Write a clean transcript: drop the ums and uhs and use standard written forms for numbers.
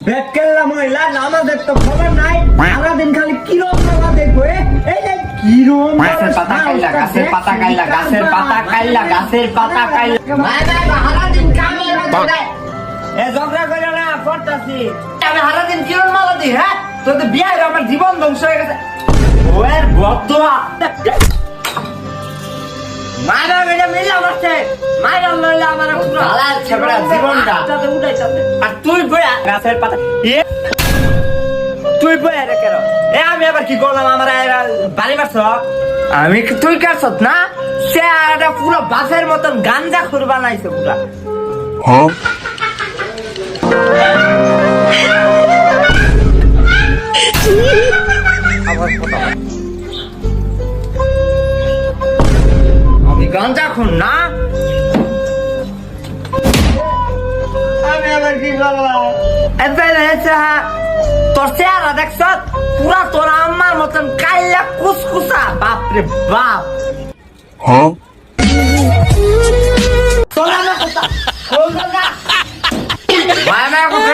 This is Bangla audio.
বেকেল্লা মহিলা নামাজের তো খবর নাই, সারাদিন খালি কিরম নামাজ দেখবো। এই যে কিরম গাছের পাতা কাইলা, গাছের পাতা কাইলা, গাছের পাতা কাইলা, গাছের পাতা কাইলা। সারাদিন কামে যায়। এ ঝগড়া করে না করতাছি। আমি সারাদিন কিরণ মালা দিই, হ্যাঁ? তোর তো বিয়ে হয়ে আমার জীবন ধ্বংস হয়ে গেছে। ওর বদুয়া মারা মেরে মিলে আমারছে, মারা লইলে আমার পুরো হালাল ছেবড়া জীবনটা উঠাইতাছে। আর তুই বয়া গাছের পাতা তুই বয়া রে কেন? এ আমি আবার কি করলাম? আমার বাড়ি মারছ আমি, তুই কাটছত না? সে একটা পুরো বাসের মতন গাঞ্জা খুর বানাইছে পুরা। আমি গাঞ্জা খুন না, আমি আবার কি করলাম? তোর চেহারা দেখছ পুরা তোর আমার মতন কাইলা কুসকুসা। বাপরে বাপ, তোরা না কথা বলতো না। মায়া মায়া কথা